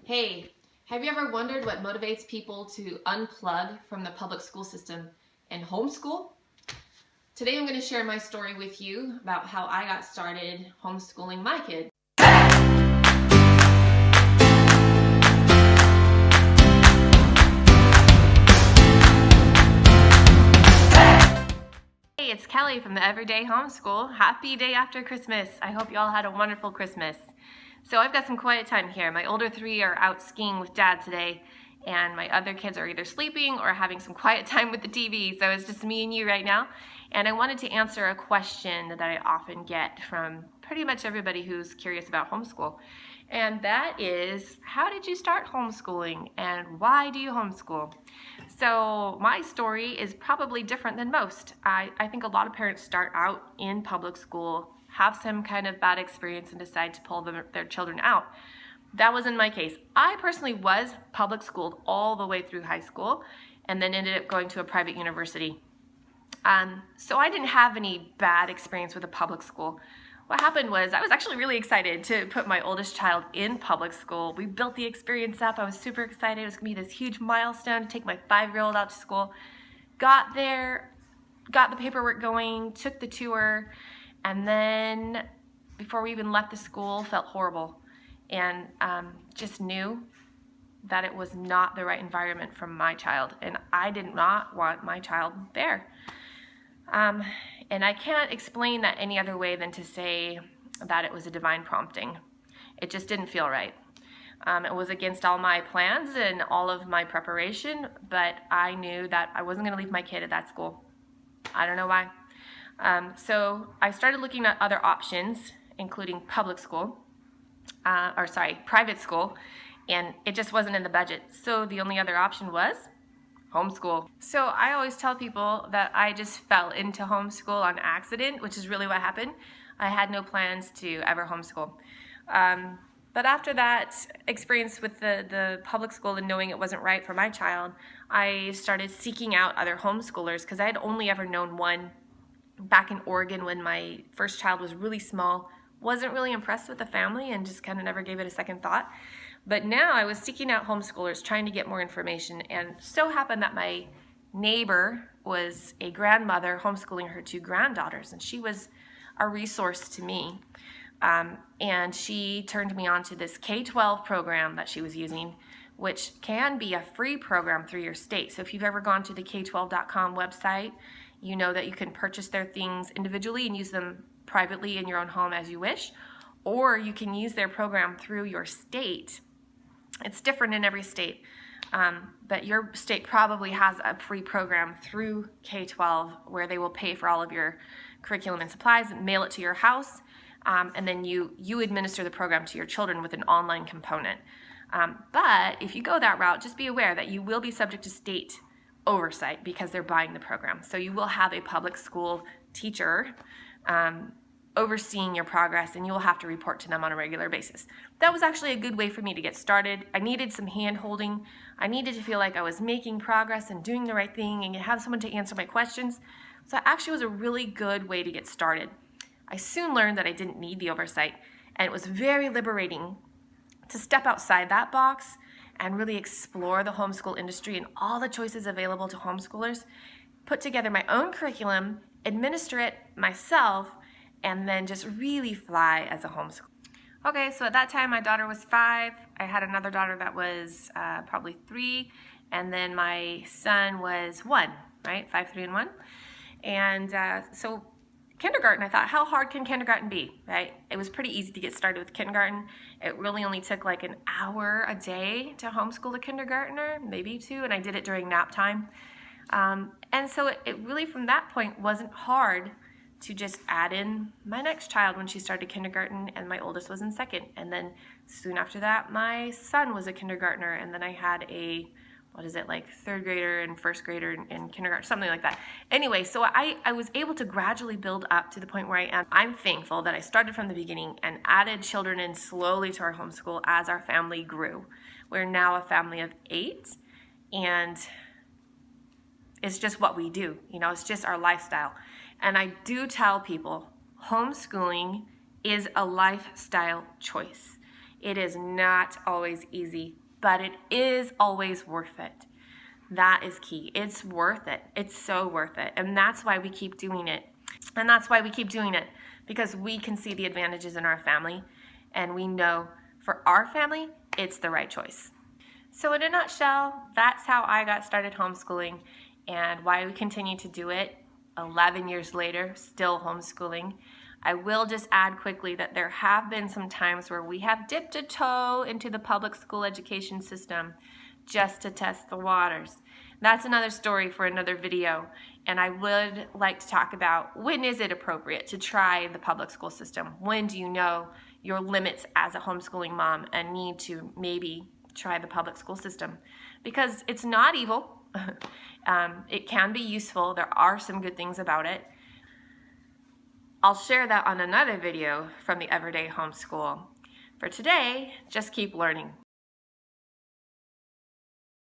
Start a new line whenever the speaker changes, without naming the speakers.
Hey, have you ever wondered what motivates people to unplug from the public school system and homeschool? Today I'm going to share my story with you about how I got started homeschooling my kids. Hey, it's Kelly from the Everyday Homeschool. Happy day after Christmas. I hope you all had a wonderful Christmas. So I've got some quiet time here. My older three are out skiing with Dad today, and my other kids are either sleeping or having some quiet time with the TV. So it's just me and you right now. And I wanted to answer a question that I often get from pretty much everybody who's curious about homeschool. And that is, how did you start homeschooling and why do you homeschool? So my story is probably different than most. I think a lot of parents start out in public school, have some kind of bad experience, and decide to pull their children out. That wasn't my case. I personally was public schooled all the way through high school and then ended up going to a private university. So I didn't have any bad experience with a public school. What happened was I was actually really excited to put my oldest child in public school. We built the experience up. I was super excited. It was going to be this huge milestone to take my 5-year-old out to school. Got there, got the paperwork going, took the tour, and then before we even left the school, felt horrible and just knew that it was not the right environment for my child, and I did not want my child there. And I can't explain that any other way than to say that it was a divine prompting. It just didn't feel right. It was against all my plans and all of my preparation, but I knew that I wasn't going to leave my kid at that school. I don't know why. So I started looking at other options, including private school, and it just wasn't in the budget. So the only other option was homeschool. So I always tell people that I just fell into homeschool on accident, which is really what happened. I had no plans to ever homeschool. But after that experience with the public school and knowing it wasn't right for my child, I started seeking out other homeschoolers because I had only ever known one back in Oregon when my first child was really small. Wasn't really impressed with the family and just kind of never gave it a second thought. But now I was seeking out homeschoolers, trying to get more information, and so happened that my neighbor was a grandmother homeschooling her 2 granddaughters, and she was a resource to me. And she turned me on to this K-12 program that she was using, which can be a free program through your state. So if you've ever gone to the k12.com website, you know that you can purchase their things individually and use them privately in your own home as you wish, or you can use their program through your state. It's different in every state, but your state probably has a free program through K-12 where they will pay for all of your curriculum and supplies, mail it to your house, and then you administer the program to your children with an online component. But if you go that route, just be aware that you will be subject to state oversight because they're buying the program. So you will have a public school teacher overseeing your progress, and you will have to report to them on a regular basis. That was actually a good way for me to get started. I needed some hand-holding. I needed to feel like I was making progress and doing the right thing and have someone to answer my questions. So it actually was a really good way to get started. I soon learned that I didn't need the oversight, and it was very liberating to step outside that box and really explore the homeschool industry and all the choices available to homeschoolers, put together my own curriculum, administer it myself, and then just really fly as a homeschool. Okay, so at that time my daughter was 5. I had another daughter that was probably 3, and then my son was 1, right? 5, 3, and 1. And so kindergarten, I thought, how hard can kindergarten be, right? It was pretty easy to get started with kindergarten. It really only took like an hour a day to homeschool a kindergartner, maybe 2, and I did it during nap time. And so it really, from that point, wasn't hard to just add in my next child when she started kindergarten, and my oldest was in 2nd. And then soon after that, my son was a kindergartner, and then I had a, 3rd grader and 1st grader in kindergarten, something like that. Anyway, so I was able to gradually build up to the point where I am. I'm thankful that I started from the beginning and added children in slowly to our homeschool as our family grew. We're now a family of 8, and it's just what we do. It's just our lifestyle. And I do tell people, homeschooling is a lifestyle choice. It is not always easy, but it is always worth it. That is key. It's worth it. It's so worth it. And that's why we keep doing it. And that's why we keep doing it, because we can see the advantages in our family, and we know for our family, it's the right choice. So in a nutshell, that's how I got started homeschooling and why we continue to do it 11 years later, still homeschooling. I will just add quickly that there have been some times where we have dipped a toe into the public school education system just to test the waters. That's another story for another video, and I would like to talk about when is it appropriate to try the public school system? When do you know your limits as a homeschooling mom and need to maybe try the public school system? Because it's not evil. It can be useful. There are some good things about it. I'll share that on another video from the Everyday Homeschool. For today, just keep learning.